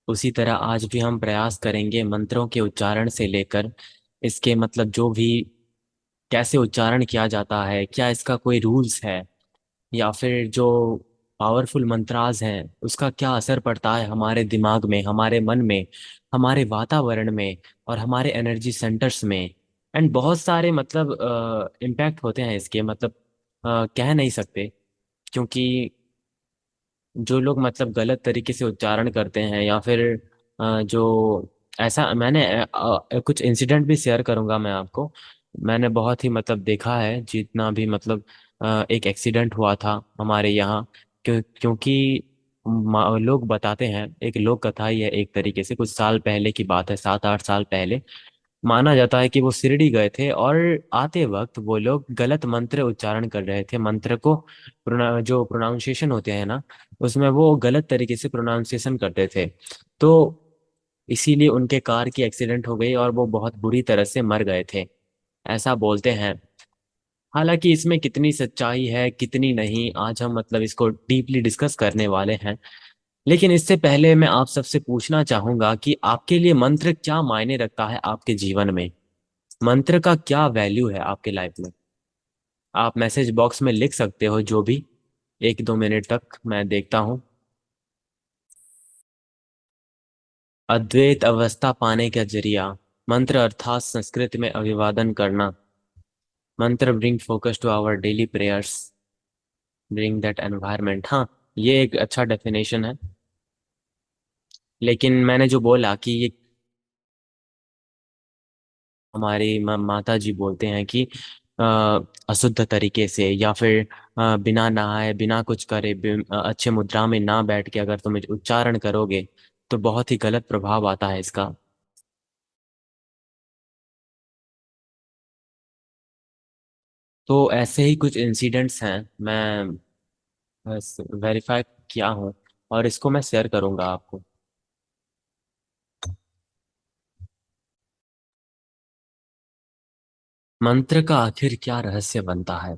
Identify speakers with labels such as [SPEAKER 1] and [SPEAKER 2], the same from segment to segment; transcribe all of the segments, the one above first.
[SPEAKER 1] उसी तरह आज भी हम प्रयास करेंगे मंत्रों के उच्चारण से लेकर इसके मतलब जो भी कैसे उच्चारण किया जाता है, क्या इसका कोई रूल्स है, या फिर जो पावरफुल मंत्राज हैं उसका क्या असर पड़ता है हमारे दिमाग में, हमारे मन में, हमारे वातावरण में और हमारे एनर्जी सेंटर्स में। एंड बहुत सारे मतलब इम्पैक्ट होते हैं इसके, मतलब कह नहीं सकते, क्योंकि जो लोग मतलब गलत तरीके से उच्चारण करते हैं या फिर जो ऐसा मैंने कुछ इंसिडेंट भी शेयर करूंगा मैं आपको। मैंने बहुत ही मतलब देखा है जितना भी मतलब एक एक्सीडेंट हुआ था हमारे यहाँ। क्योंकि लोग बताते हैं, एक लोक कथा ही है एक तरीके से, कुछ साल पहले की बात है, 7-8 साल पहले। माना जाता है कि वो शिरडी गए थे और आते वक्त वो लोग गलत मंत्र उच्चारण कर रहे थे। मंत्र को जो प्रोनाउंसिएशन होते हैं ना, उसमें वो गलत तरीके से प्रोनाउंसिएशन करते थे। तो इसीलिए उनके कार की एक्सीडेंट हो गई और वो बहुत बुरी तरह से मर गए थे, ऐसा बोलते हैं। हालांकि इसमें कितनी सच्चाई है कितनी नहीं, आज हम मतलब इसको डीपली डिस्कस करने वाले हैं। लेकिन इससे पहले मैं आप सबसे पूछना चाहूंगा कि आपके लिए मंत्र क्या मायने रखता है आपके जीवन में। मंत्र का क्या वैल्यू है आपके लाइफ में। आप मैसेज बॉक्स में लिख सकते हो जो भी, 1-2 मिनट तक मैं देखता हूँ। अद्वैत अवस्था पाने का जरिया, मंत्र अर्थात संस्कृत में अभिवादन करना। मंत्र bring focus to our daily prayers, bring that environment. हाँ, ये एक अच्छा डेफिनेशन है। लेकिन मैंने जो बोला कि ये हमारी माता जी बोलते हैं कि अ, अशुद्ध तरीके से या फिर बिना नहाए बिना कुछ करे अच्छे मुद्रा में ना बैठ के अगर तुम उच्चारण करोगे तो बहुत ही गलत प्रभाव आता है इसका। तो ऐसे ही कुछ इंसिडेंट्स हैं, मैं वेरीफाई किया हूँ और इसको मैं शेयर करूंगा आपको। मंत्र का आखिर क्या रहस्य बनता है।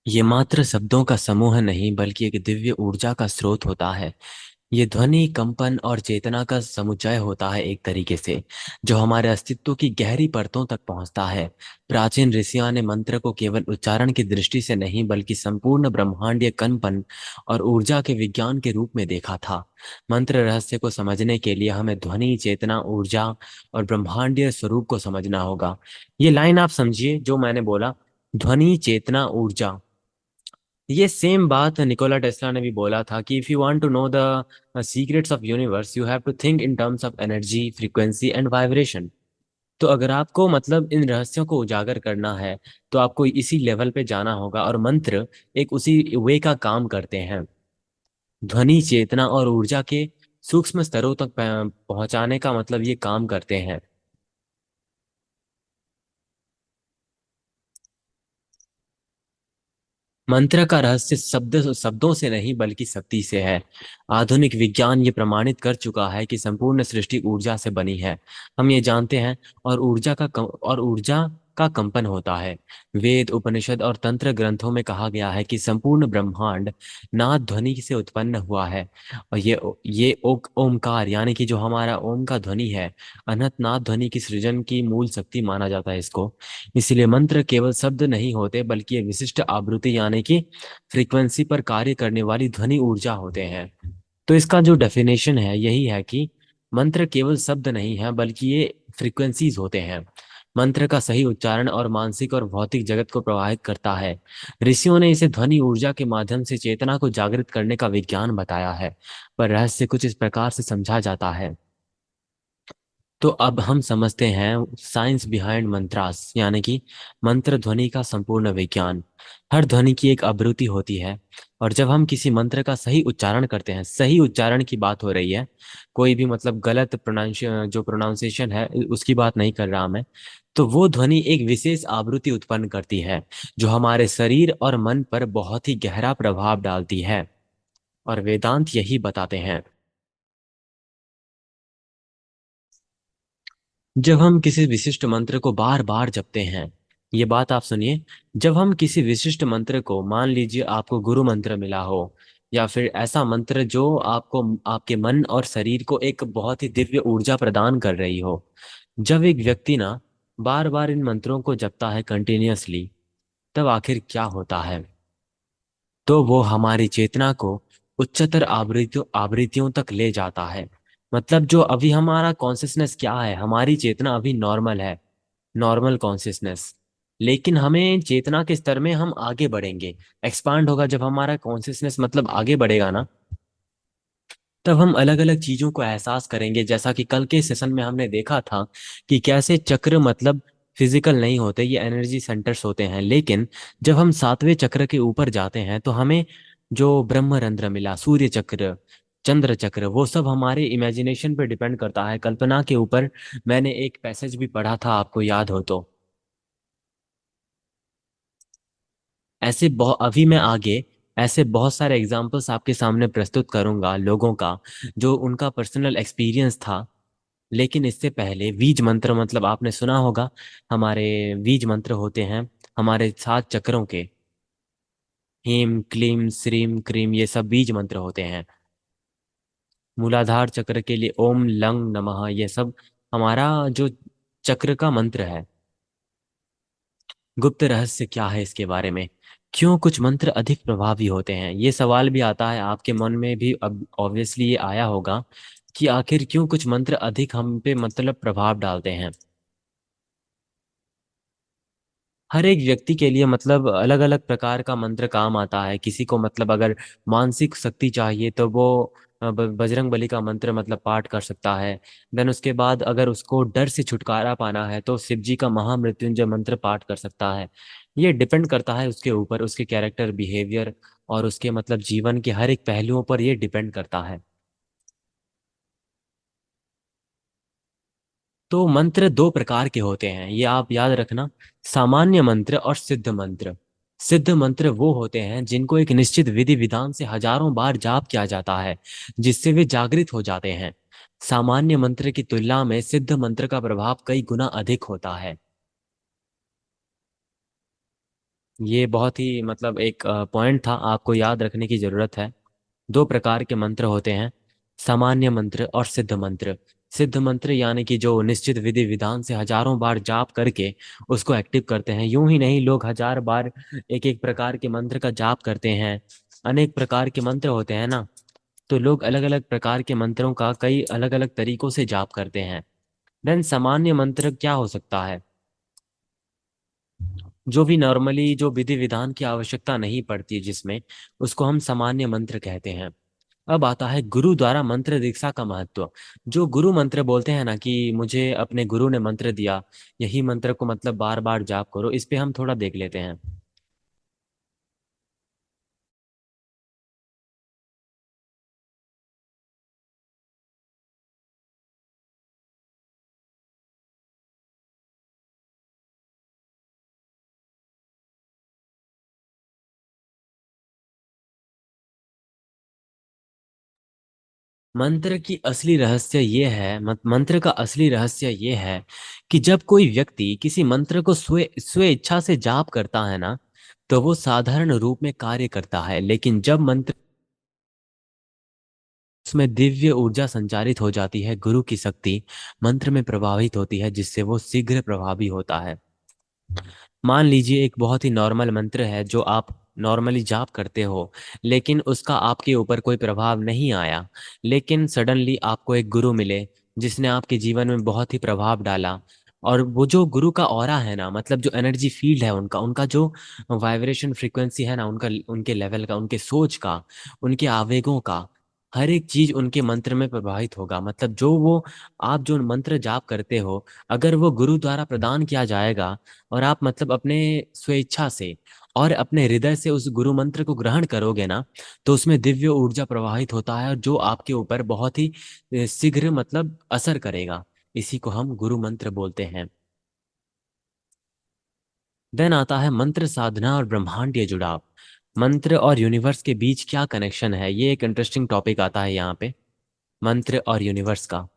[SPEAKER 1] ये मात्र शब्दों का समूह नहीं बल्कि एक दिव्य ऊर्जा का स्रोत होता है। ये ध्वनि, कंपन और चेतना का समुच्चय होता है एक तरीके से, जो हमारे अस्तित्व की गहरी परतों तक पहुंचता है। प्राचीन ऋषियों ने मंत्र को केवल उच्चारण की दृष्टि से नहीं बल्कि संपूर्ण ब्रह्मांडीय कंपन और ऊर्जा के विज्ञान के रूप में देखा था। मंत्र रहस्य को समझने के लिए हमें ध्वनि, चेतना, ऊर्जा और ब्रह्मांडीय स्वरूप को समझना होगा। ये लाइन आप समझिए जो मैंने बोला, ध्वनि, चेतना, ऊर्जा। ये सेम बात निकोला टेस्ला ने भी बोला था कि if you want to know the secrets of universe you have to think in terms of energy, frequency and vibration. तो अगर आपको मतलब इन रहस्यों को उजागर करना है तो आपको इसी लेवल पे जाना होगा, और मंत्र एक उसी वे का काम करते हैं। ध्वनि, चेतना और ऊर्जा के सूक्ष्म स्तरों तक पहुंचाने का मतलब ये काम करते हैं। मंत्र का रहस्य शब्दों से नहीं बल्कि शक्ति से है। आधुनिक विज्ञान ये प्रमाणित कर चुका है कि संपूर्ण सृष्टि ऊर्जा से बनी है, हम ये जानते हैं। और ऊर्जा का कंपन होता है। वेद, उपनिषद और तंत्र ग्रंथों में कहा गया है कि संपूर्ण ब्रह्मांड नाद ध्वनि से उत्पन्न हुआ है। और ये ओमकार यानी कि जो हमारा ओम का ध्वनि है, अनंत नाद ध्वनि की सृजन की मूल शक्ति माना जाता है इसको। इसलिए मंत्र केवल शब्द नहीं होते बल्कि ये विशिष्ट आवृत्ति यानी कि फ्रीक्वेंसी पर कार्य करने वाली ध्वनि ऊर्जा होते हैं। तो इसका जो डेफिनेशन है यही है कि मंत्र केवल शब्द नहीं है बल्कि ये फ्रीक्वेंसीज होते हैं। मंत्र का सही उच्चारण और मानसिक और भौतिक जगत को प्रभावित करता है। ऋषियों ने इसे ध्वनि ऊर्जा के माध्यम से चेतना को जागृत करने का विज्ञान बताया है। पर रहस्य कुछ इस प्रकार से समझा जाता है। तो अब हम समझते हैं साइंस बिहाइंड मंत्रास, यानी कि मंत्र ध्वनि का संपूर्ण विज्ञान। हर ध्वनि की एक आवृत्ति होती है, और जब हम किसी मंत्र का सही उच्चारण करते हैं, सही उच्चारण की बात हो रही है, कोई भी मतलब गलत जो प्रोनाउंसिएशन है उसकी बात नहीं कर रहा मैं, तो वो ध्वनि एक विशेष आवृत्ति उत्पन्न करती है जो हमारे शरीर और मन पर बहुत ही गहरा प्रभाव डालती है। और वेदांत यही बताते हैं। जब हम किसी विशिष्ट मंत्र को बार बार जपते हैं, ये बात आप सुनिए। जब हम किसी विशिष्ट मंत्र को, मान लीजिए आपको गुरु मंत्र मिला हो, या फिर ऐसा मंत्र जो आपको, आपके मन और शरीर को एक बहुत ही दिव्य ऊर्जा प्रदान कर रही हो, जब एक व्यक्ति ना बार बार इन मंत्रों को जपता है कंटिन्यूअसली, तब आखिर क्या होता है? तो वो हमारी चेतना को उच्चतर आवृत्तियों तक ले जाता है। मतलब जो अभी हमारा कॉन्शियसनेस क्या है, हमारी चेतना अभी नॉर्मल है, नॉर्मल कॉन्शियसनेस। लेकिन हमें चेतना के स्तर में हम आगे बढ़ेंगे, एक्सपांड होगा जब हमारा कॉन्शियसनेस मतलब आगे बढ़ेगा ना, तब हम अलग अलग चीजों को एहसास करेंगे। जैसा कि कल के सेशन में हमने देखा था कि कैसे चक्र मतलब फिजिकल नहीं होते, ये एनर्जी सेंटर्स होते हैं। लेकिन जब हम सातवें चक्र के ऊपर जाते हैं तो हमें जो ब्रह्मरंध्र मिला, सूर्य चक्र, चंद्र चक्र, वो सब हमारे इमेजिनेशन पे डिपेंड करता है, कल्पना के ऊपर। मैंने एक पैसेज भी पढ़ा था, आपको याद हो तो। ऐसे बहुत, अभी मैं आगे ऐसे बहुत सारे एग्जाम्पल्स आपके सामने प्रस्तुत करूंगा लोगों का, जो उनका पर्सनल एक्सपीरियंस था। लेकिन इससे पहले बीज मंत्र, मतलब आपने सुना होगा, हमारे बीज मंत्र होते हैं हमारे 7 चक्रों के। हीम क्लीम श्रीम क्रीम, ये सब बीज मंत्र होते हैं। मूलाधार चक्र के लिए ओम लंग नमः, ये सब हमारा जो चक्र का मंत्र है। गुप्त रहस्य क्या है इसके बारे में? क्यों कुछ मंत्र अधिक प्रभावी होते हैं? ये सवाल भी आता है आपके मन में भी, अब ऑब्वियसली ये आया होगा कि आखिर क्यों कुछ मंत्र अधिक हम पे मतलब प्रभाव डालते हैं। हर एक व्यक्ति के लिए मतलब अलग अलग प्रकार का मंत्र काम आता है। किसी को मतलब अगर मानसिक शक्ति चाहिए तो वो बजरंग बली का मंत्र मतलब पाठ कर सकता है। देन उसके बाद अगर उसको डर से छुटकारा पाना है तो शिव जी का महामृत्युंजय मंत्र पाठ कर सकता है। ये डिपेंड करता है उसके ऊपर, उसके कैरेक्टर, बिहेवियर और उसके मतलब जीवन के हर एक पहलुओं पर ये डिपेंड करता है। तो मंत्र 2 प्रकार के होते हैं, ये आप याद रखना। सामान्य मंत्र और सिद्ध मंत्र। सिद्ध मंत्र वो होते हैं जिनको एक निश्चित विधि विधान से हजारों बार जाप किया जाता है, जिससे वे जागृत हो जाते हैं। सामान्य मंत्र की तुलना में सिद्ध मंत्र का प्रभाव कई गुना अधिक होता है। ये बहुत ही मतलब एक पॉइंट था, आपको याद रखने की जरूरत है। 2 प्रकार के मंत्र होते हैं, सामान्य मंत्र और सिद्ध मंत्र। सिद्ध मंत्र यानी कि जो निश्चित विधि विधान से हजारों बार जाप करके उसको एक्टिव करते हैं। यूं ही नहीं, लोग हजार बार एक एक प्रकार के मंत्र का जाप करते हैं। अनेक प्रकार के मंत्र होते हैं ना, तो लोग अलग अलग प्रकार के मंत्रों का कई अलग अलग तरीकों से जाप करते हैं। देन सामान्य मंत्र क्या हो सकता है? जो भी नॉर्मली जो विधि विधान की आवश्यकता नहीं पड़ती जिसमें, उसको हम सामान्य मंत्र कहते हैं। अब आता है गुरु द्वारा मंत्र दीक्षा का महत्व। जो गुरु मंत्र बोलते हैं ना कि मुझे अपने गुरु ने मंत्र दिया, यही मंत्र को मतलब बार बार जाप करो, इस पे हम थोड़ा देख लेते हैं। मंत्र का असली रहस्य ये है कि जब कोई व्यक्ति किसी मंत्र को स्वे इच्छा से जाप करता है ना, तो वो साधारण रूप में कार्य करता है। लेकिन जब मंत्र उसमें दिव्य ऊर्जा संचारित हो जाती है, गुरु की शक्ति मंत्र में प्रभावित होती है, जिससे वो शीघ्र प्रभावी होता है। मान लीजिए एक बहुत ही नॉर्मल मंत्र है जो आप नॉर्मली जाप करते हो, लेकिन उसका आपके ऊपर कोई प्रभाव नहीं आया। लेकिन सडनली आपको एक गुरु मिले जिसने आपके जीवन में बहुत ही प्रभाव डाला, और वो जो गुरु का ऑरा है ना, मतलब जो एनर्जी फील्ड है उनका, उनका जो वाइब्रेशन फ्रीक्वेंसी है ना, उनका, उनके लेवल का, उनके सोच का, उनके आवेगों का, हर एक चीज उनके मंत्र में प्रभावित होगा। मतलब जो वो, आप जो मंत्र जाप करते हो, अगर वो गुरु द्वारा प्रदान किया जाएगा और आप मतलब अपने स्वेच्छा से और अपने हृदय से उस गुरु मंत्र को ग्रहण करोगे ना, तो उसमें दिव्य ऊर्जा प्रवाहित होता है और जो आपके ऊपर बहुत ही शीघ्र मतलब असर करेगा। इसी को हम गुरु मंत्र बोलते हैं। देन आता है मंत्र साधना और ब्रह्मांडीय जुड़ाव। मंत्र और यूनिवर्स के बीच क्या कनेक्शन है, ये एक इंटरेस्टिंग टॉपिक आता है यहाँ पे, मंत्र और यूनिवर्स का।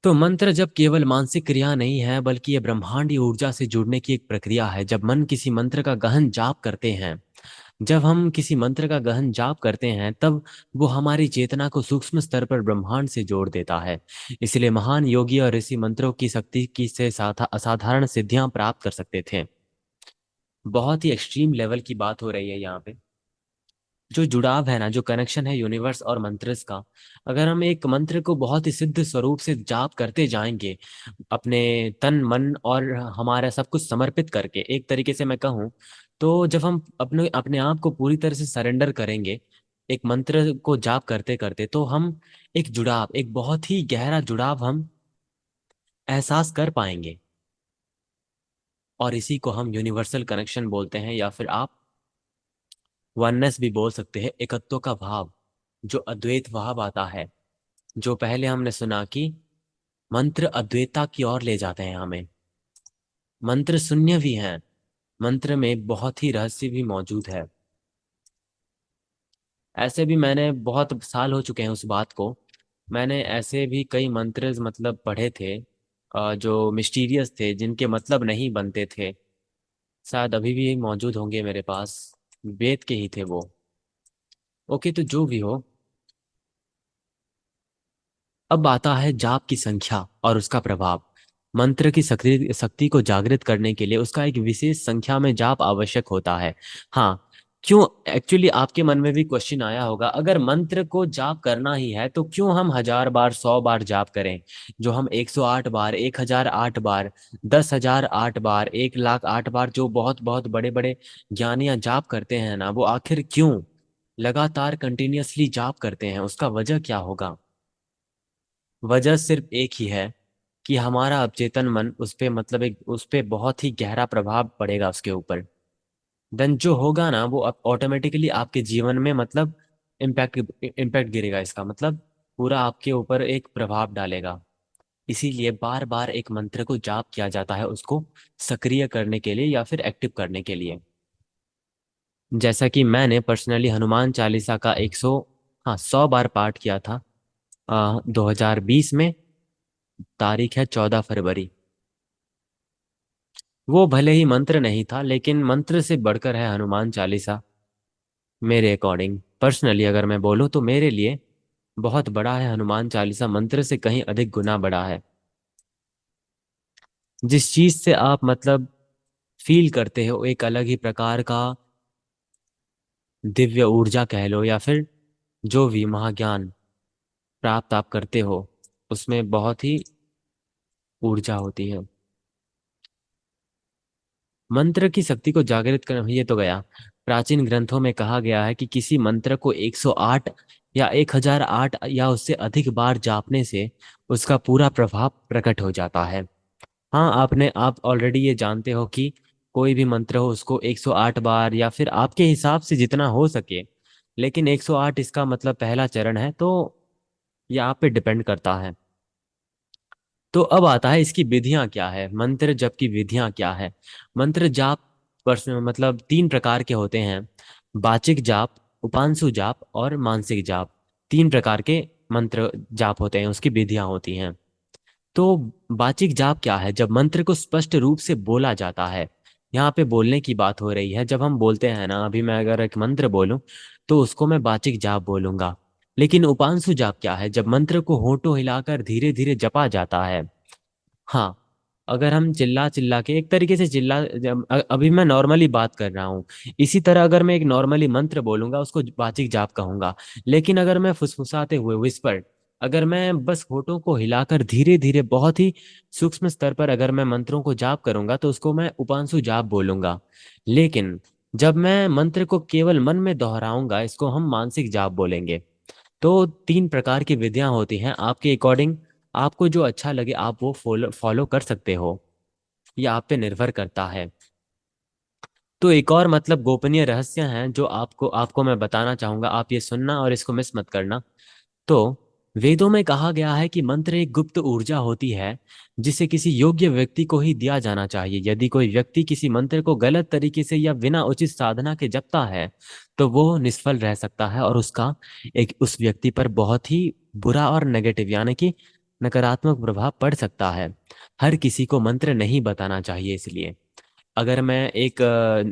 [SPEAKER 1] तो मंत्र जब केवल मानसिक क्रिया नहीं है, बल्कि ये ब्रह्मांडीय ऊर्जा से जुड़ने की एक प्रक्रिया है। जब मन किसी मंत्र का गहन जाप करते हैं, जब हम किसी मंत्र का गहन जाप करते हैं, तब वो हमारी चेतना को सूक्ष्म स्तर पर ब्रह्मांड से जोड़ देता है। इसलिए महान योगी और ऋषि मंत्रों की शक्ति की से असाधारण सिद्धियां प्राप्त कर सकते थे। बहुत ही एक्सट्रीम लेवल की बात हो रही है यहाँ पे। जो जुड़ाव है ना, जो कनेक्शन है यूनिवर्स और मंत्रस का, अगर हम एक मंत्र को बहुत ही सिद्ध स्वरूप से जाप करते जाएंगे, अपने तन मन और हमारा सब कुछ समर्पित करके, एक तरीके से मैं कहूँ तो जब हम अपने अपने आप को पूरी तरह से सरेंडर करेंगे एक मंत्र को जाप करते करते, तो हम एक जुड़ाव, एक बहुत ही गहरा जुड़ाव हम एहसास कर पाएंगे। और इसी को हम यूनिवर्सल कनेक्शन बोलते हैं, या फिर आप वननेस भी बोल सकते हैं, एकत्व का भाव, जो अद्वैत भाव आता है। जो पहले हमने सुना कि मंत्र अद्वैता की ओर ले जाते हैं हमें। मंत्र शून्य भी हैं, मंत्र में बहुत ही रहस्य भी मौजूद है। ऐसे भी मैंने, बहुत साल हो चुके हैं उस बात को, मैंने ऐसे भी कई मंत्र मतलब पढ़े थे जो मिस्टीरियस थे, जिनके मतलब नहीं बनते थे। शायद अभी भी मौजूद होंगे मेरे पास, वेद के ही थे वो। ओके, तो जो भी हो, अब आता है जाप की संख्या और उसका प्रभाव। मंत्र की शक्ति शक्ति को जागृत करने के लिए उसका एक विशेष संख्या में जाप आवश्यक होता है। हाँ, क्यों? एक्चुअली आपके मन में भी क्वेश्चन आया होगा, अगर मंत्र को जाप करना ही है तो क्यों हम 1000 बार 100 बार जाप करें? जो हम 108 बार, 1008 बार, 10,008 बार, 1,08 बार, जो बहुत बहुत बड़े बड़े ज्ञानियां जाप करते हैं ना, वो आखिर क्यों लगातार कंटिन्यूअसली जाप करते हैं? उसका वजह क्या होगा? वजह सिर्फ एक ही है कि हमारा अवचेतन मन उस पे, मतलब एक उस पे बहुत ही गहरा प्रभाव पड़ेगा उसके ऊपर। देन जो होगा ना, वो ऑटोमेटिकली आपके जीवन में, मतलब इम्पैक्ट इम्पैक्ट गिरेगा। इसका मतलब पूरा आपके ऊपर एक प्रभाव डालेगा। इसीलिए बार बार एक मंत्र को जाप किया जाता है, उसको सक्रिय करने के लिए या फिर एक्टिव करने के लिए। जैसा कि मैंने पर्सनली हनुमान चालीसा का 100 बार पाठ किया था 2020 में। तारीख है 14 फरवरी। वो भले ही मंत्र नहीं था, लेकिन मंत्र से बढ़कर है हनुमान चालीसा। मेरे अकॉर्डिंग, पर्सनली अगर मैं बोलूँ तो मेरे लिए बहुत बड़ा है हनुमान चालीसा, मंत्र से कहीं अधिक गुना बड़ा है। जिस चीज से आप मतलब फील करते हो एक अलग ही प्रकार का दिव्य ऊर्जा कह लो, या फिर जो भी महाज्ञान प्राप्त आप करते हो, उसमें बहुत ही ऊर्जा होती है। मंत्र की शक्ति को जागृत कर, ये तो गया। प्राचीन ग्रंथों में कहा गया है कि किसी मंत्र को 108 या 1008 या उससे अधिक बार जापने से उसका पूरा प्रभाव प्रकट हो जाता है। हाँ, आप ऑलरेडी ये जानते हो कि कोई भी मंत्र हो, उसको 108 बार या फिर आपके हिसाब से जितना हो सके, लेकिन 108 इसका मतलब पहला चरण है, तो ये आप पे डिपेंड करता है। तो अब आता है इसकी विधियां क्या है, मंत्र जप की विधियां क्या है। मंत्र जाप मतलब 3 प्रकार के होते हैं। वाचिक जाप, उपांशु जाप और मानसिक जाप। 3 प्रकार के मंत्र जाप होते हैं, उसकी विधियां होती हैं। तो वाचिक जाप क्या है? जब मंत्र को स्पष्ट रूप से बोला जाता है। यहाँ पे बोलने की बात हो रही है। जब हम बोलते हैं ना, अभी मैं अगर एक मंत्र बोलूं तो उसको मैं वाचिक जाप बोलूंगा। लेकिन उपांशु जाप क्या है? जब मंत्र को होठों हिलाकर धीरे धीरे जपा जाता है। हाँ, अगर हम चिल्ला चिल्ला के, एक तरीके से अभी मैं नॉर्मली बात कर रहा हूँ, इसी तरह अगर मैं एक नॉर्मली मंत्र बोलूंगा उसको वाचिक जाप कहूंगा। लेकिन अगर मैं फुसफुसाते हुए विस्पर, अगर मैं बस होठों को हिलाकर धीरे धीरे बहुत ही सूक्ष्म स्तर पर अगर मैं मंत्रों को जाप करूंगा, तो उसको मैं उपांशु जाप बोलूंगा। लेकिन जब मैं मंत्र को केवल मन में दोहराऊंगा, इसको हम मानसिक जाप बोलेंगे। तो 3 प्रकार की विधियां होती हैं, आपके अकॉर्डिंग आपको जो अच्छा लगे आप वो फॉलो फॉलो कर सकते हो। ये आप पे निर्भर करता है। तो एक और मतलब गोपनीय रहस्य हैं जो आपको आपको मैं बताना चाहूंगा, आप ये सुनना और इसको मिस मत करना। तो वेदों में कहा गया है कि मंत्र एक गुप्त ऊर्जा होती है, जिसे किसी योग्य व्यक्ति को ही दिया जाना चाहिए। यदि कोई व्यक्ति किसी मंत्र को गलत तरीके से या बिना उचित साधना के जपता है, तो वो निष्फल रह सकता है और उसका एक उस व्यक्ति पर बहुत ही बुरा और नेगेटिव, यानी कि नकारात्मक प्रभाव पड़ सकता है। हर किसी को मंत्र नहीं बताना चाहिए। इसलिए अगर मैं एक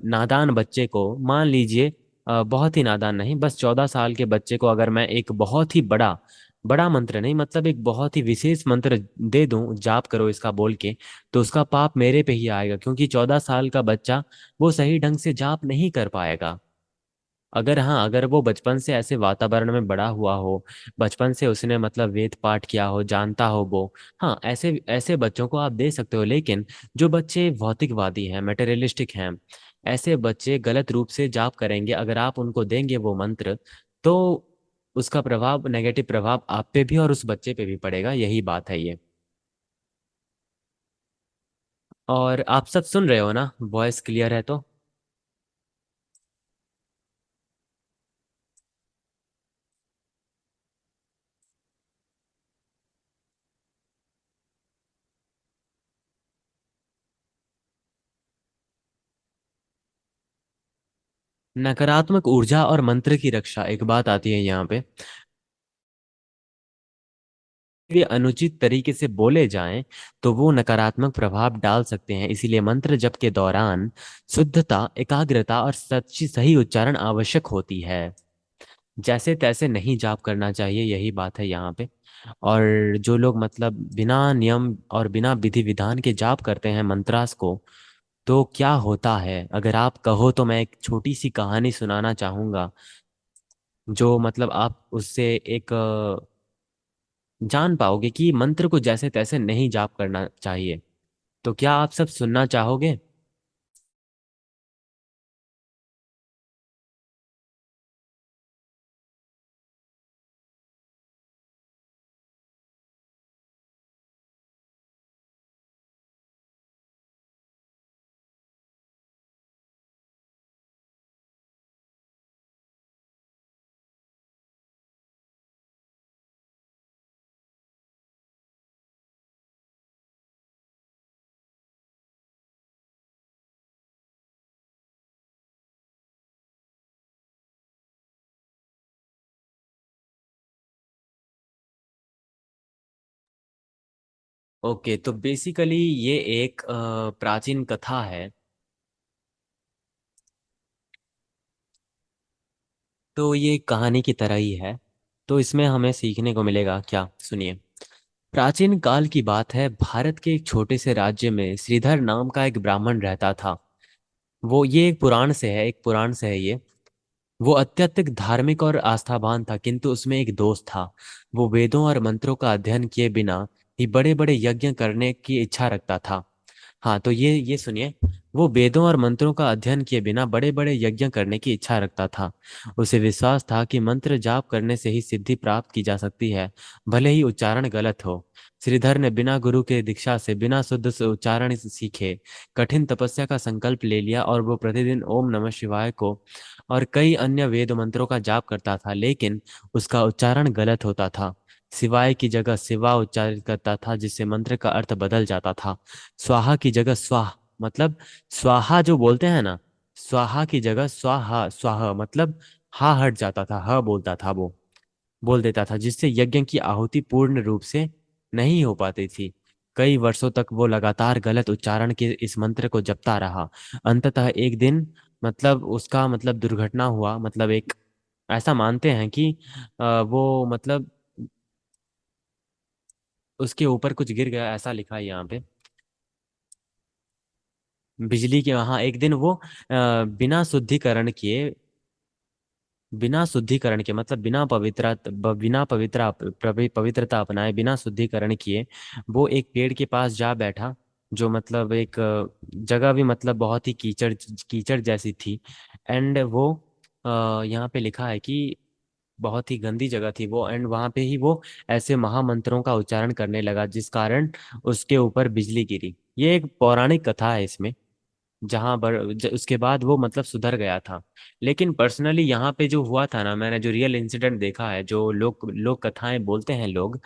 [SPEAKER 1] नादान बच्चे को, मान लीजिए बहुत ही नादान नहीं, बस 14 साल के बच्चे को अगर मैं एक बहुत ही बड़ा बड़ा मंत्र नहीं, मतलब एक बहुत ही विशेष मंत्र दे दूं, जाप करो इसका बोल के, तो उसका पाप मेरे पे ही आएगा, क्योंकि 14 साल का बच्चा वो सही ढंग से जाप नहीं कर पाएगा। अगर हाँ, अगर वो बचपन से ऐसे वातावरण में बड़ा हुआ हो, बचपन से उसने मतलब वेद पाठ किया हो, जानता हो वो, हाँ, ऐसे ऐसे बच्चों को आप दे सकते हो। लेकिन जो बच्चे भौतिकवादी हैं, मटेरियलिस्टिक हैं, ऐसे बच्चे गलत रूप से जाप करेंगे, अगर आप उनको देंगे वो मंत्र, तो उसका प्रभाव, नेगेटिव प्रभाव आप पे भी और उस बच्चे पे भी पड़ेगा। यही बात है ये। और आप सब सुन रहे हो ना? वॉइस क्लियर है तो? नकारात्मक ऊर्जा और मंत्र की रक्षा, एक बात आती है यहाँ पे। वे अनुचित तरीके से बोले जाएं तो वो नकारात्मक प्रभाव डाल सकते हैं। इसीलिए मंत्र जप के दौरान शुद्धता, एकाग्रता और सच्ची सही उच्चारण आवश्यक होती है। जैसे तैसे नहीं जाप करना चाहिए, यही बात है यहाँ पे। और जो लोग मतलब बिना नियम और बिना विधि विधान के जाप करते हैं मंत्रास को, तो क्या होता है, अगर आप कहो तो मैं एक छोटी सी कहानी सुनाना चाहूंगा, जो मतलब आप उससे एक जान पाओगे कि मंत्र को जैसे तैसे नहीं जाप करना चाहिए। तो क्या आप सब सुनना चाहोगे? ओके, तो बेसिकली ये एक प्राचीन कथा है। तो ये एक कहानी की तरह ही है। तो इसमें हमें सीखने को मिलेगा क्या, सुनिए। प्राचीन काल की बात है। भारत के एक छोटे से राज्य में श्रीधर नाम का एक ब्राह्मण रहता था। वो, ये एक पुराण से है, एक पुराण से है ये। वो अत्यधिक धार्मिक और आस्थावान था, किंतु उसमें एक दोष था। वो वेदों और मंत्रों का अध्ययन किए बिना ही बड़े बड़े यज्ञ करने की इच्छा रखता था। हाँ, तो ये सुनिए। वो वेदों और मंत्रों का अध्ययन किए बिना बड़े बड़े यज्ञ करने की इच्छा रखता था। उसे विश्वास था कि मंत्र जाप करने से ही सिद्धि प्राप्त की जा सकती है, भले ही उच्चारण गलत हो। श्रीधर ने बिना गुरु के दीक्षा से, बिना शुद्ध से उच्चारण सीखे, कठिन तपस्या का संकल्प ले लिया, और वो प्रतिदिन ओम नमः शिवाय को और कई अन्य वेद मंत्रों का जाप करता था। लेकिन उसका उच्चारण गलत होता था। शिवाय की जगह शिवा उच्चारित करता था, जिससे मंत्र का अर्थ बदल जाता था। स्वाहा की जगह स्वाह, मतलब स्वाहा जो बोलते हैं ना, स्वाहा की जगह स्वाहा, स्वाहा मतलब हा हट जाता था, ह बोलता था वो, बोल देता था, जिससे यज्ञ की आहुति पूर्ण रूप से नहीं हो पाती थी। कई वर्षों तक वो लगातार गलत उच्चारण के इस मंत्र को जपता रहा। अंततः एक दिन मतलब उसका मतलब दुर्घटना हुआ, मतलब एक, ऐसा मानते हैं कि वो मतलब उसके ऊपर कुछ गिर गया, ऐसा लिखा है यहाँ पे। बिजली के वहां एक दिन वो बिना शुद्धिकरण किए, बिना शुद्धिकरण के मतलब बिना पवित्रता अपनाए, बिना शुद्धिकरण किए, वो एक पेड़ के पास जा बैठा, जो मतलब एक जगह भी मतलब बहुत ही कीचड़ कीचड़ जैसी थी। एंड वो यहाँ पे लिखा है कि बहुत ही गंदी जगह थी वो। एंड वहां पे ही वो ऐसे महामंत्रों का उच्चारण करने लगा, जिस कारण उसके ऊपर बिजली गिरी। ये एक पौराणिक कथा है इसमें, उसके बाद वो मतलब सुधर गया था। लेकिन पर्सनली यहाँ पे जो हुआ था ना, मैंने जो रियल इंसिडेंट देखा है, जो लोग लोग कथाएं बोलते हैं लोग,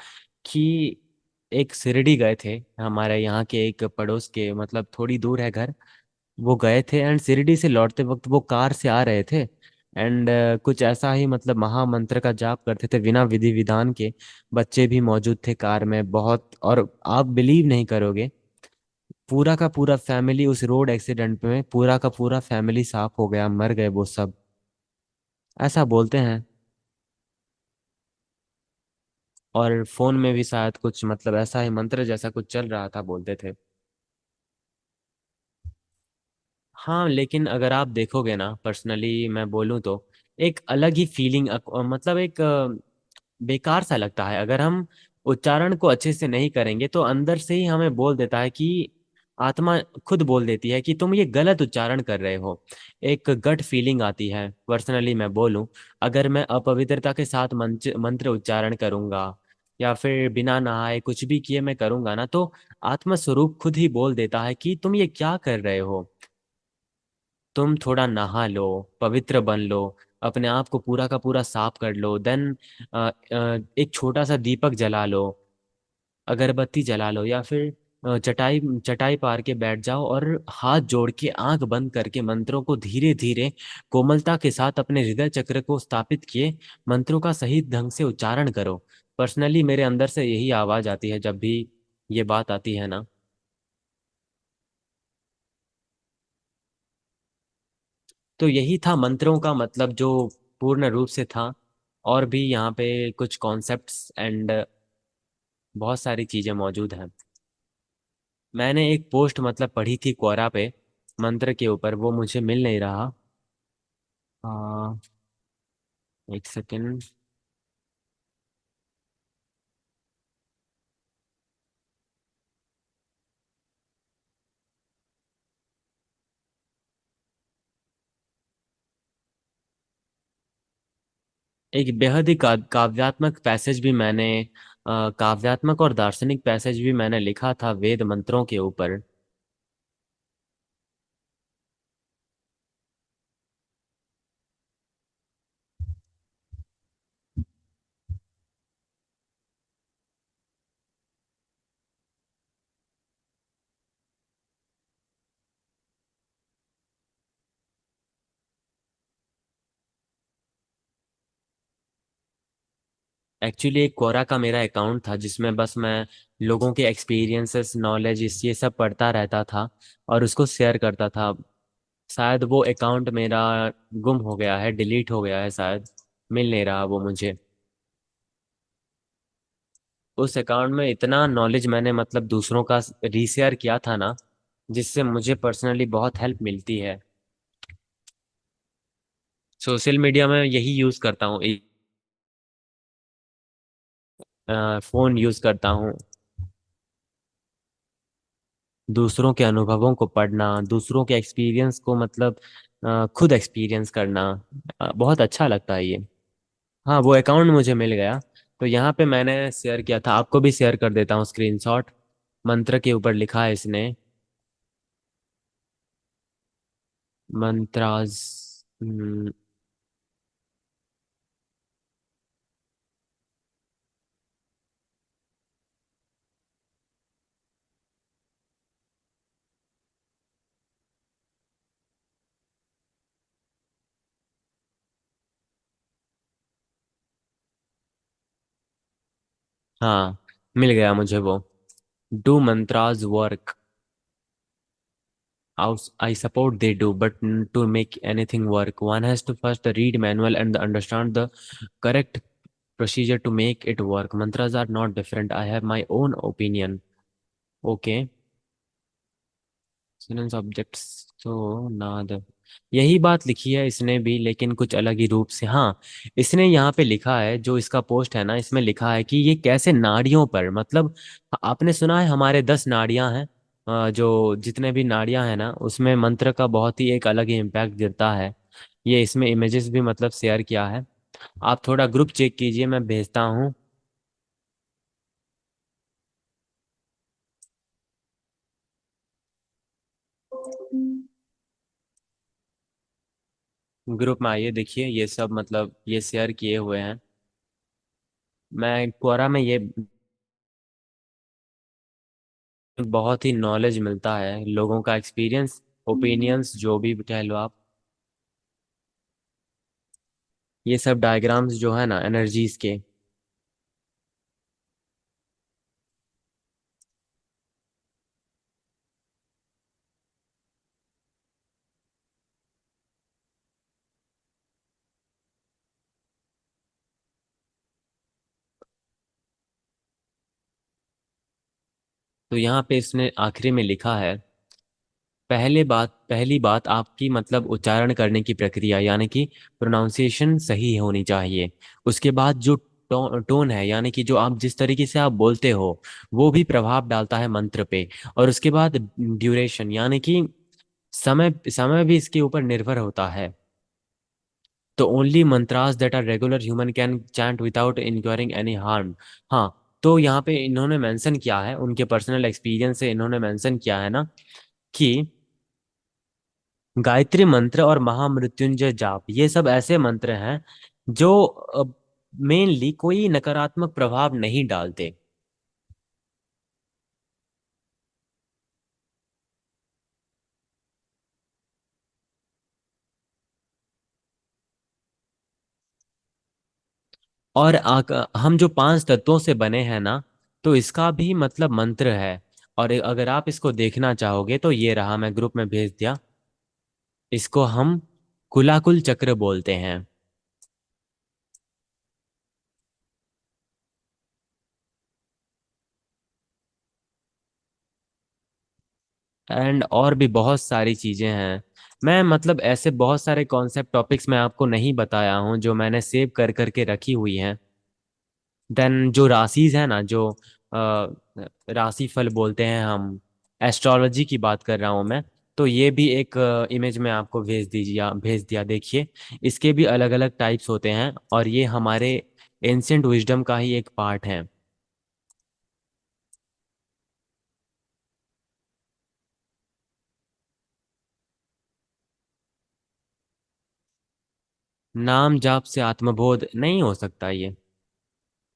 [SPEAKER 1] कि एक शिरडी गए थे, हमारे यहाँ के एक पड़ोस के, मतलब थोड़ी दूर है घर। वो गए थे एंड शिरडी से लौटते वक्त वो कार से आ रहे थे। एंड कुछ ऐसा ही मतलब महामंत्र का जाप करते थे बिना विधि विधान के। बच्चे भी मौजूद थे कार में बहुत, और आप बिलीव नहीं करोगे, पूरा का पूरा फैमिली उस रोड एक्सीडेंट में पूरा का पूरा फैमिली साफ हो गया, मर गए वो सब, ऐसा बोलते हैं। और फोन में भी शायद कुछ मतलब ऐसा ही मंत्र जैसा कुछ चल रहा था बोलते थे। हाँ लेकिन अगर आप देखोगे ना, पर्सनली मैं बोलूँ तो एक अलग ही फीलिंग, मतलब एक बेकार सा लगता है अगर हम उच्चारण को अच्छे से नहीं करेंगे, तो अंदर से ही हमें बोल देता है कि आत्मा खुद बोल देती है कि तुम ये गलत उच्चारण कर रहे हो। एक गट फीलिंग आती है, पर्सनली मैं बोलूं, अगर मैं अपवित्रता के साथ मंत्र उच्चारण करूंगा या फिर बिना नहाए कुछ भी किए मैं करूंगा ना, तो आत्मा स्वरूप खुद ही बोल देता है कि तुम ये क्या कर रहे हो। तुम थोड़ा नहा लो, पवित्र बन लो, अपने आप को पूरा का पूरा साफ कर लो, देन एक छोटा सा दीपक जला लो, अगरबत्ती जला लो, या फिर चटाई चटाई पार के बैठ जाओ और हाथ जोड़ के आंख बंद करके मंत्रों को धीरे धीरे कोमलता के साथ अपने हृदय चक्र को स्थापित किए मंत्रों का सही ढंग से उच्चारण करो। पर्सनली मेरे अंदर से यही आवाज आती है जब भी ये बात आती है ना। तो यही था मंत्रों का मतलब जो पूर्ण रूप से था। और भी यहाँ पे कुछ कॉन्सेप्ट्स एंड बहुत सारी चीजें मौजूद हैं। मैंने एक पोस्ट मतलब पढ़ी थी क्वोरा पे मंत्र के ऊपर, वो मुझे मिल नहीं रहा। आ, एक सेकेंड। एक बेहद ही काव्यात्मक पैसेज भी मैंने काव्यात्मक और दार्शनिक पैसेज भी मैंने लिखा था वेद मंत्रों के ऊपर। एक्चुअली एक कोरा का मेरा अकाउंट था जिसमें बस मैं लोगों के एक्सपीरियंसेस नॉलेज इस ये सब पढ़ता रहता था और उसको शेयर करता था। शायद वो अकाउंट मेरा गुम हो गया है, डिलीट हो गया है शायद, मिल नहीं रहा वो मुझे। उस अकाउंट में इतना नॉलेज मैंने मतलब दूसरों का रीशेयर किया था ना, जिससे मुझे पर्सनली बहुत हेल्प मिलती है। सोशल मीडिया में यही यूज़ करता हूँ, फ़ोन यूज़ करता हूँ, दूसरों के अनुभवों को पढ़ना, दूसरों के एक्सपीरियंस को मतलब खुद एक्सपीरियंस करना, बहुत अच्छा लगता है ये। हाँ वो अकाउंट मुझे मिल गया, तो यहाँ पे मैंने शेयर किया था, आपको भी शेयर कर देता हूँ स्क्रीनशॉट। मंत्र के ऊपर लिखा है इसने, मंत्राज। हाँ मिल गया मुझे वो। Do mantras work? I support they do, but to make anything work, one has to first read manual and understand the correct procedure to make it work. Mantras are not different. I have my own opinion. Okay. Synonyms objects तो नाद, यही बात लिखी है इसने भी, लेकिन कुछ अलग ही रूप से। हाँ इसने यहाँ पे लिखा है, जो इसका पोस्ट है ना, इसमें लिखा है कि ये कैसे नाड़ियों पर मतलब, आपने सुना है हमारे 10 नाड़ियां हैं, जो जितने भी नाड़ियां हैं ना उसमें मंत्र का बहुत ही एक अलग ही इम्पैक्ट गिरता है। ये इसमें इमेजेस भी मतलब शेयर किया है, आप थोड़ा ग्रुप चेक कीजिए, मैं भेजता हूँ। ग्रुप में आइए, देखिए ये सब मतलब ये शेयर किए हुए हैं। मैं कोरा में ये बहुत ही नॉलेज मिलता है, लोगों का एक्सपीरियंस, ओपिनियंस जो भी कह लो आप। ये सब डायग्राम्स जो है ना एनर्जीज के। तो यहाँ पे इसने आखिरी में लिखा है, पहली बात आपकी मतलब उच्चारण करने की प्रक्रिया यानी कि प्रोनाउंसिएशन सही होनी चाहिए। उसके बाद जो टोन है यानी कि जो आप जिस तरीके से आप बोलते हो वो भी प्रभाव डालता है मंत्र पे। और उसके बाद ड्यूरेशन यानी कि समय समय भी इसके ऊपर निर्भर होता है। तो only mantras that are regular human can chant without inquiring any harm. हाँ, तो यहाँ पे इन्होंने मेंशन किया है, उनके पर्सनल एक्सपीरियंस से इन्होंने मेंशन किया है ना कि गायत्री मंत्र और महामृत्युंजय जाप ये सब ऐसे मंत्र हैं जो मेनली कोई नकारात्मक प्रभाव नहीं डालते। और हम जो पांच तत्वों से बने हैं ना, तो इसका भी मतलब मंत्र है। और अगर आप इसको देखना चाहोगे तो ये रहा, मैं ग्रुप में भेज दिया। इसको हम कुलाकुल चक्र बोलते हैं। एंड और भी बहुत सारी चीजें हैं। मैं मतलब ऐसे बहुत सारे कॉन्सेप्ट टॉपिक्स मैं आपको नहीं बताया हूँ जो मैंने सेव कर करके रखी हुई हैं। देन जो राशिज है ना, जो राशि फल बोलते हैं हम, एस्ट्रोलॉजी की बात कर रहा हूँ मैं। तो ये भी एक इमेज में आपको भेज दिया, देखिए। इसके भी अलग अलग टाइप्स होते हैं और ये हमारे एंशियंट विजडम का ही एक पार्ट है। नाम जाप से आत्मबोध नहीं हो सकता ये।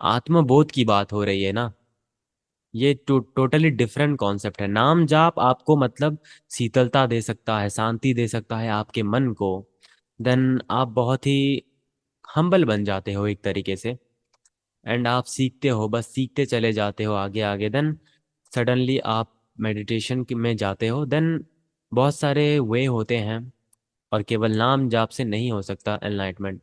[SPEAKER 1] आत्मबोध की बात हो रही है ना। ये टोटली डिफरेंट कॉन्सेप्ट है। नाम जाप आपको मतलब शीतलता दे सकता है, शांति दे सकता है आपके मन को। देन आप बहुत ही हम्बल बन जाते हो एक तरीके से। एंड आप सीखते हो, बस सीखते चले जाते हो आगे आगे। देन सडनली आप मेडिटेशन में जाते हो। देन बहुत सारे वे होते हैं और केवल नाम जाप से नहीं हो सकता एनलाइटमेंट।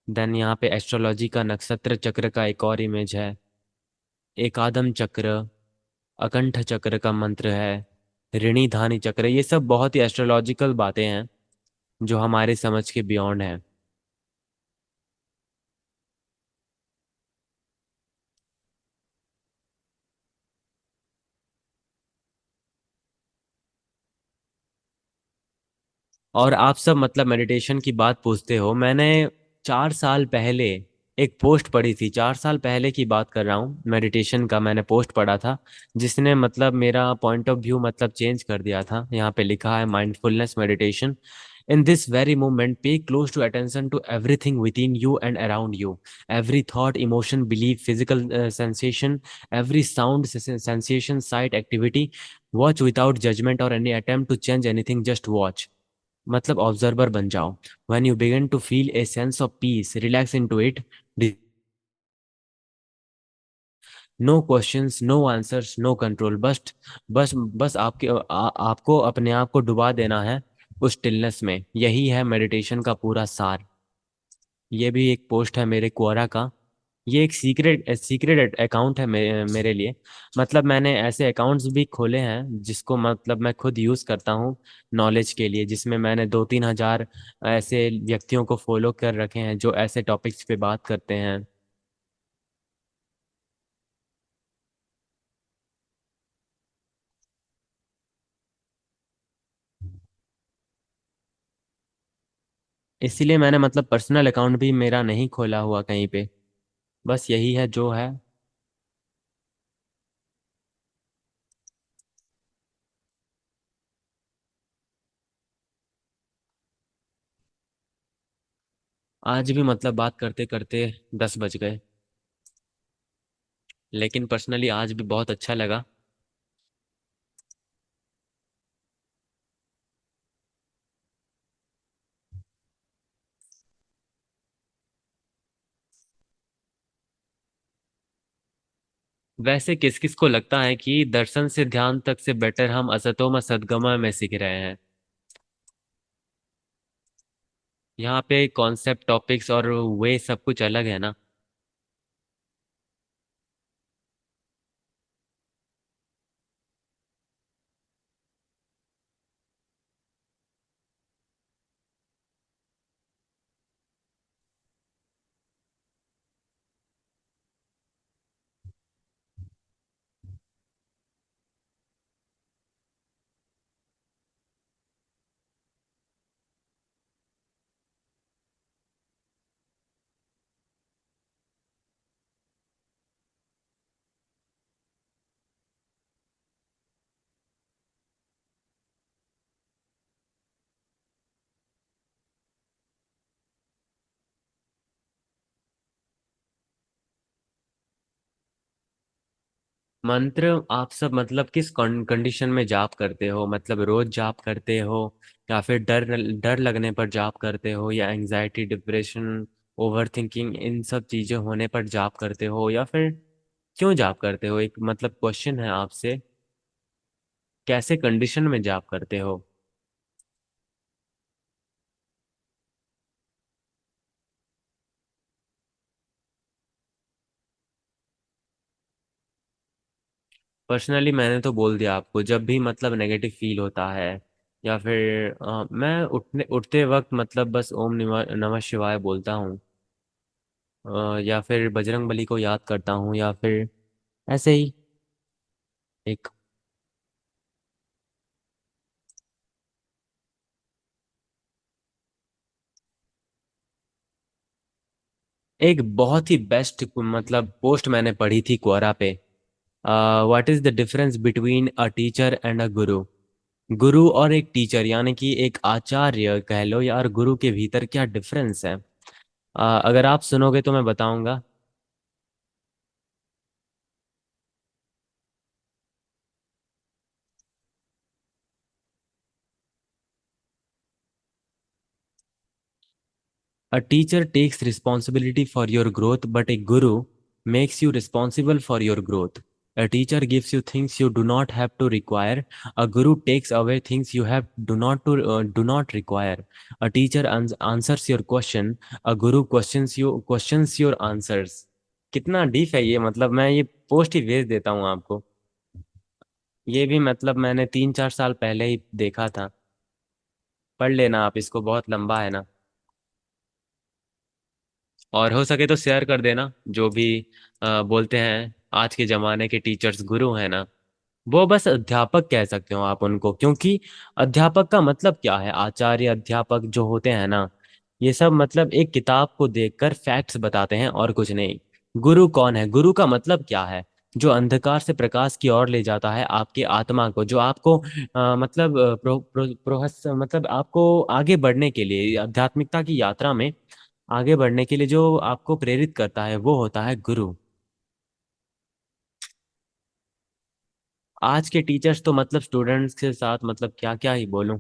[SPEAKER 1] देन यहाँ पे एस्ट्रोलॉजी का नक्षत्र चक्र का एक और इमेज है। एकादम चक्र, अकंठ चक्र का मंत्र है, ऋणी धानी चक्र, ये सब बहुत ही एस्ट्रोलॉजिकल बातें हैं जो हमारे समझ के बियॉन्ड है। और आप सब मतलब मेडिटेशन की बात पूछते हो। मैंने 4 साल पहले एक पोस्ट पढ़ी थी, 4 साल पहले की बात कर रहा हूँ, मेडिटेशन का मैंने पोस्ट पढ़ा था जिसने मतलब मेरा पॉइंट ऑफ व्यू मतलब चेंज कर दिया था। यहाँ पे लिखा है mindfulness meditation. In this very moment, pay close to attention to everything within you and around you. Every thought, emotion, belief, physical sensation, every sound, sensation, sight, activity. Watch without judgment or any attempt to change anything. Just watch. मतलब observer बन जाओ। When you begin to feel a sense of peace, relax into it. No questions, no answers, no control. बस आपको अपने आप को डुबा देना है उस स्टिलनेस में। यही है मेडिटेशन का पूरा सार। ये भी एक पोस्ट है मेरे क्वोरा का। ये एक सीक्रेट अकाउंट है मेरे लिए। मतलब मैंने ऐसे अकाउंट्स भी खोले हैं जिसको मतलब मैं खुद यूज़ करता हूँ नॉलेज के लिए, जिसमें मैंने 2-3 हज़ार ऐसे व्यक्तियों को फॉलो कर रखे हैं जो ऐसे टॉपिक्स पे बात करते हैं। इसीलिए मैंने मतलब पर्सनल अकाउंट भी मेरा नहीं खोला हुआ कहीं पे। बस यही है जो है। आज भी मतलब बात करते करते 10 बज गए। लेकिन पर्सनली आज भी बहुत अच्छा लगा। वैसे किस किस को लगता है कि दर्शन से ध्यान तक से बेटर हम असतो में सद्गमय में सीख रहे हैं? यहाँ पे कॉन्सेप्ट, टॉपिक्स और वे सब कुछ अलग है ना। मंत्र आप सब मतलब किस कंडीशन में जाप करते हो? मतलब रोज जाप करते हो, या फिर डर डर लगने पर जाप करते हो, या anxiety, depression, over thinking in सब चीजें होने पर जाप करते हो, या फिर क्यों जाप करते हो? एक मतलब क्वेश्चन है आपसे, कैसे कंडीशन में जाप करते हो? पर्सनली मैंने तो बोल दिया आपको, जब भी मतलब नेगेटिव फील होता है, या फिर मैं उठते वक्त मतलब बस ओम नमः शिवाय बोलता हूँ, या फिर बजरंग बली को याद करता हूँ, या फिर ऐसे ही एक एक बहुत ही बेस्ट मतलब पोस्ट मैंने पढ़ी थी क्वोरा पे। What is the difference between a teacher and अ गुरु? गुरु और एक टीचर यानी कि एक आचार्य कह लो यार, गुरु के भीतर क्या डिफरेंस है? अगर आप सुनोगे तो मैं बताऊंगा। A teacher takes responsibility for your growth, but a guru makes you responsible for your growth. A teacher gives you things you do not have to require. A guru takes away things you have do not require. A teacher answers your question. A guru questions your answers. कितना deep है ये, मतलब मैं ये post ही भेज देता हूँ आपको। ये भी मतलब मैंने 3-4 साल पहले ही देखा था। पढ़ लेना आप इसको, बहुत लंबा है ना। और हो सके तो शेयर कर देना, जो भी बोलते हैं आज के जमाने के टीचर्स गुरु हैं ना, वो बस अध्यापक कह सकते हो आप उनको, क्योंकि अध्यापक का मतलब क्या है? आचार्य अध्यापक जो होते हैं ना, ये सब मतलब एक किताब को देखकर फैक्ट्स बताते हैं और कुछ नहीं। गुरु कौन है? गुरु का मतलब क्या है? जो अंधकार से प्रकाश की ओर ले जाता है आपकी आत्मा को, जो आपको मतलब मतलब आपको आगे बढ़ने के लिए आध्यात्मिकता की यात्रा में आगे बढ़ने के लिए जो आपको प्रेरित करता है, वो होता है गुरु। आज के टीचर्स तो मतलब स्टूडेंट्स के साथ मतलब क्या क्या ही बोलूं।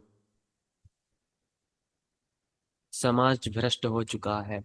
[SPEAKER 1] समाज भ्रष्ट हो चुका है।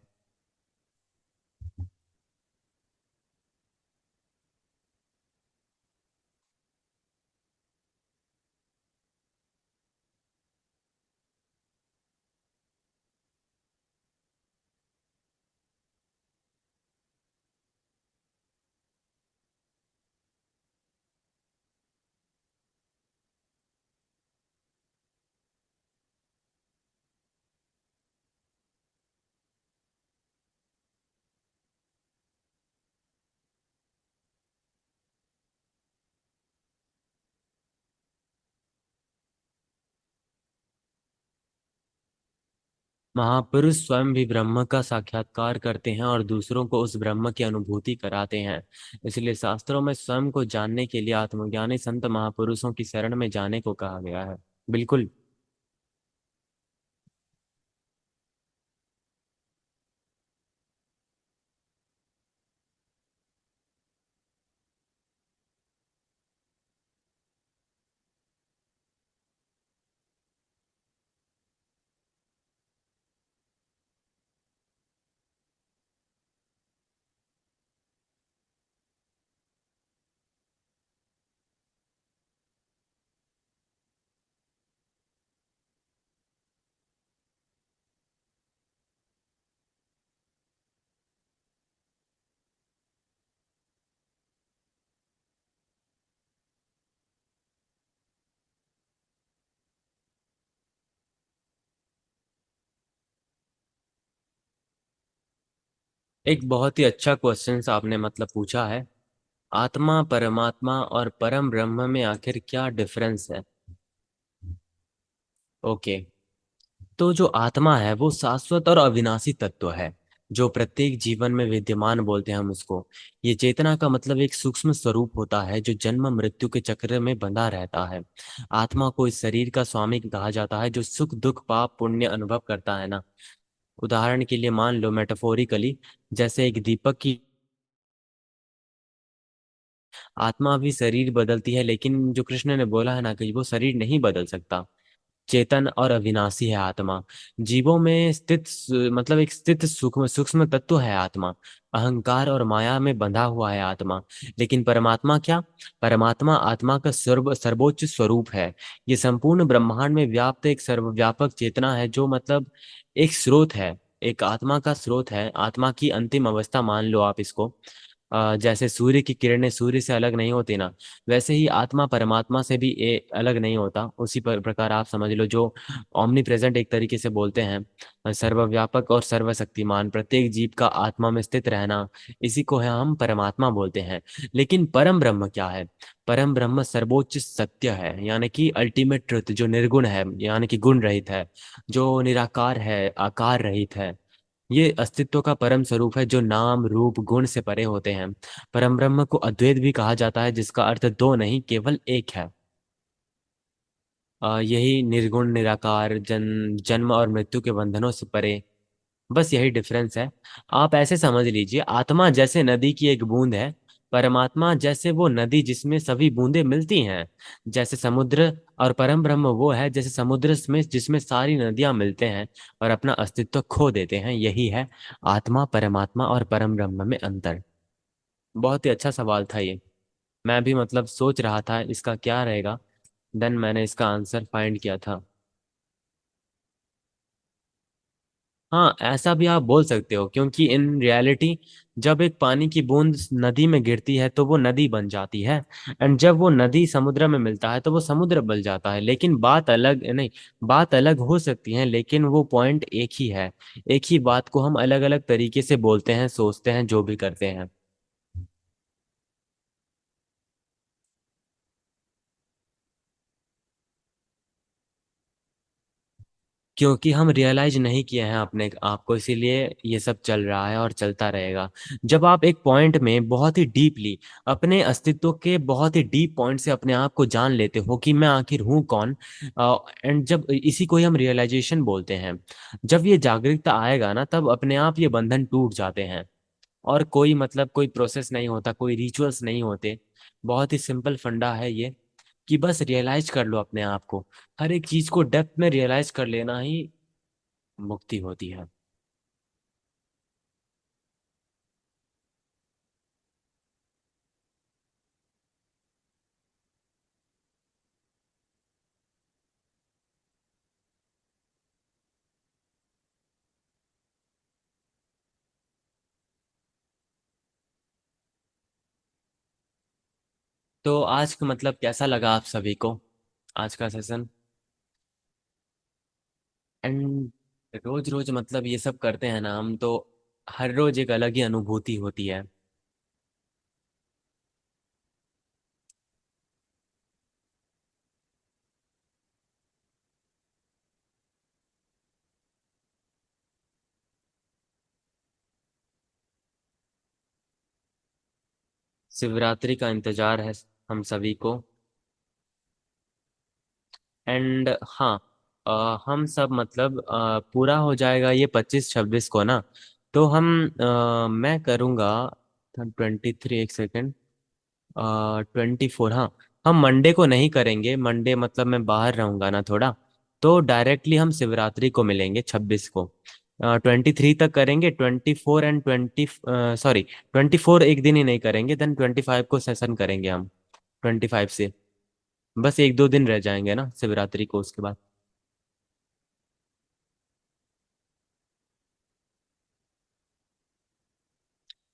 [SPEAKER 1] महापुरुष स्वयं भी ब्रह्म का साक्षात्कार करते हैं और दूसरों को उस ब्रह्म की अनुभूति कराते हैं। इसलिए शास्त्रों में स्वयं को जानने के लिए आत्मज्ञानी संत महापुरुषों की शरण में जाने को कहा गया है। बिल्कुल। एक बहुत ही अच्छा क्वेश्चन आपने मतलब पूछा है। आत्मा, परमात्मा और परम ब्रह्म में आखिर क्या डिफरेंस है? ओके। तो जो आत्मा है वो शाश्वत और अविनाशी तत्व है, जो प्रत्येक जीवन में विद्यमान बोलते हैं हम उसको। ये चेतना का मतलब एक सूक्ष्म स्वरूप होता है जो जन्म मृत्यु के चक्र में बंधा रहता है। आत्मा को इस शरीर का स्वामी कहा जाता है, जो सुख दुख पाप पुण्य अनुभव करता है ना। उदाहरण के लिए मान लो मेटाफोरिकली, जैसे एक दीपक की आत्मा भी शरीर बदलती है, लेकिन जो कृष्ण ने बोला है ना कि वो शरीर नहीं बदल सकता। चेतन और अविनाशी है आत्मा। जीवों में स्थित मतलब एक स्थित सूक्ष्म सूक्ष्म तत्व है आत्मा। अहंकार और माया में बंधा हुआ है आत्मा। लेकिन परमात्मा क्या? परमात्मा आत्मा का सर्वोच्च स्वरूप है। ये संपूर्ण ब्रह्मांड में व्याप्त एक सर्वव्यापक चेतना है, जो मतलब एक स्रोत है। एक आत्मा का स्रोत है, आत्मा की अंतिम अवस्था मान लो आप इसको। जैसे सूर्य की किरणें सूर्य से अलग नहीं होती ना, वैसे ही आत्मा परमात्मा से भी अलग नहीं होता। उसी प्रकार आप समझ लो, जो ओमनी प्रेजेंट एक तरीके से बोलते हैं, सर्वव्यापक और सर्वशक्तिमान प्रत्येक जीव का आत्मा में स्थित रहना, इसी को है हम परमात्मा बोलते हैं। लेकिन परम ब्रह्म क्या है? परम ब्रह्म सर्वोच्च सत्य है, यानी कि अल्टीमेट ट्रुथ, जो निर्गुण है यानी कि गुण रहित है, जो निराकार है, आकार रहित है। ये अस्तित्व का परम स्वरूप है, जो नाम रूप गुण से परे होते हैं। परम ब्रह्म को अद्वैत भी कहा जाता है, जिसका अर्थ दो नहीं केवल एक है। यही निर्गुण निराकार जन्म और मृत्यु के बंधनों से परे। बस यही डिफरेंस है। आप ऐसे समझ लीजिए, आत्मा जैसे नदी की एक बूंद है, परमात्मा जैसे वो नदी जिसमें सभी बूंदें मिलती हैं। जैसे समुद्र, और परम ब्रह्म वो है जैसे समुद्र में जिसमें सारी नदियां मिलते हैं और अपना अस्तित्व खो देते हैं। यही है आत्मा, परमात्मा और परम ब्रह्म में अंतर। बहुत ही अच्छा सवाल था ये। मैं भी मतलब सोच रहा था इसका क्या रहेगा, देन मैंने इसका आंसर फाइंड किया था। हाँ, ऐसा भी आप बोल सकते हो, क्योंकि इन रियलिटी जब एक पानी की बूंद नदी में गिरती है तो वो नदी बन जाती है। एंड जब वो नदी समुद्र में मिलता है तो वो समुद्र बन जाता है। लेकिन बात अलग नहीं, बात अलग हो सकती है, लेकिन वो पॉइंट एक ही है। एक ही बात को हम अलग अलग तरीके से बोलते हैं, सोचते हैं, जो भी करते हैं। क्योंकि हम रियलाइज नहीं किए हैं अपने आप को, इसीलिए ये सब चल रहा है और चलता रहेगा। जब आप एक पॉइंट में बहुत ही डीपली अपने अस्तित्व के बहुत ही डीप पॉइंट से अपने आप को जान लेते हो कि मैं आखिर हूँ कौन, एंड जब इसी को ही हम रियलाइजेशन बोलते हैं। जब ये जागरूकता आएगा ना, तब अपने आप ये बंधन टूट जाते हैं। और कोई मतलब कोई प्रोसेस नहीं होता, कोई रिचुअल्स नहीं होते। बहुत ही सिंपल फंडा है ये, कि बस रियलाइज कर लो अपने आप को। हर एक चीज को डेप्थ में रियलाइज कर लेना ही मुक्ति होती है। तो आज का मतलब कैसा लगा आप सभी को, आज का सेशन? एंड रोज रोज मतलब ये सब करते हैं ना हम, तो हर रोज एक अलग ही अनुभूति होती है। शिवरात्रि का इंतजार है हम सभी को। एंड हाँ, हम सब मतलब पूरा हो जाएगा ये 25-26 को ना। तो हम मैं करूँगा 23, एक सेकेंड, 24, हाँ। हम मंडे को नहीं करेंगे, मंडे मतलब मैं बाहर रहूंगा ना थोड़ा। तो डायरेक्टली हम शिवरात्रि को मिलेंगे 26 को। 23 तक करेंगे, 24 एंड 20, सॉरी, 24 एक दिन ही नहीं करेंगे, देन 25 को सेशन करेंगे हम। 25 से बस एक दो दिन रह जाएंगे ना शिवरात्रि को, उसके बाद।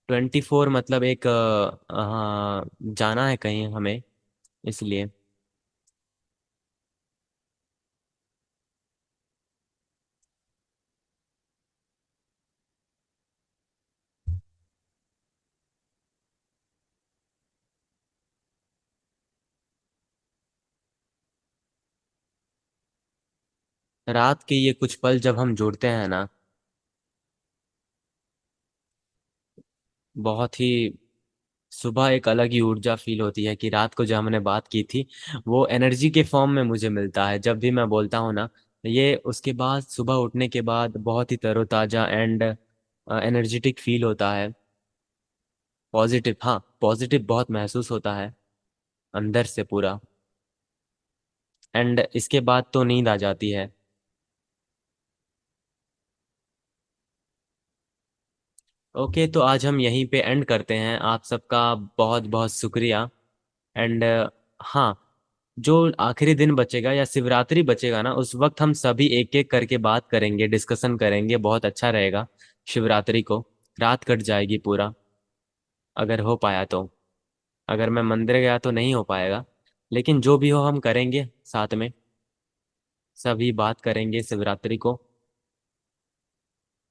[SPEAKER 1] 24 मतलब एक हाँ, जाना है कहीं हमें, इसलिए। रात के ये कुछ पल जब हम जुड़ते हैं ना, बहुत ही सुबह एक अलग ही ऊर्जा फील होती है कि रात को जो हमने बात की थी वो एनर्जी के फॉर्म में मुझे मिलता है जब भी मैं बोलता हूँ ना। ये उसके बाद सुबह उठने के बाद बहुत ही तरोताजा एंड एनर्जेटिक फील होता है। पॉजिटिव, हाँ पॉजिटिव बहुत महसूस होता है अंदर से पूरा। एंड इसके बाद तो नींद आ जाती है। ओके, तो आज हम यहीं पे एंड करते हैं। आप सबका बहुत बहुत शुक्रिया। एंड हाँ, जो आखिरी दिन बचेगा या शिवरात्रि बचेगा ना, उस वक्त हम सभी एक एक करके बात करेंगे, डिस्कशन करेंगे, बहुत अच्छा रहेगा। शिवरात्रि को रात कट जाएगी पूरा, अगर हो पाया तो। अगर मैं मंदिर गया तो नहीं हो पाएगा, लेकिन जो भी हो हम करेंगे साथ में, सभी बात करेंगे शिवरात्रि को।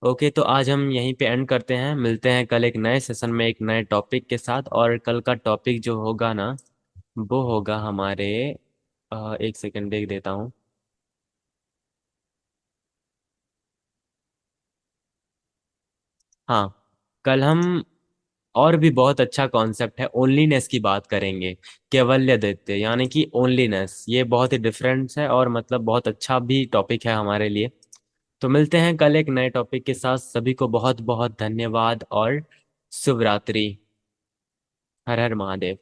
[SPEAKER 1] ओके, तो आज हम यहीं पे एंड करते हैं। मिलते हैं कल एक नए सेशन में एक नए टॉपिक के साथ। और कल का टॉपिक जो होगा ना, वो होगा हमारे एक सेकंड देख देता हूँ। हाँ, कल हम और भी बहुत अच्छा कॉन्सेप्ट है, ओनलीनेस की बात करेंगे। कैवल्य दत्त यानी कि ओनलीनेस, ये बहुत ही डिफरेंस है और मतलब बहुत अच्छा भी टॉपिक है हमारे लिए। तो मिलते हैं कल एक नए टॉपिक के साथ। सभी को बहुत बहुत धन्यवाद और शुभ रात्रि। हर हर महादेव।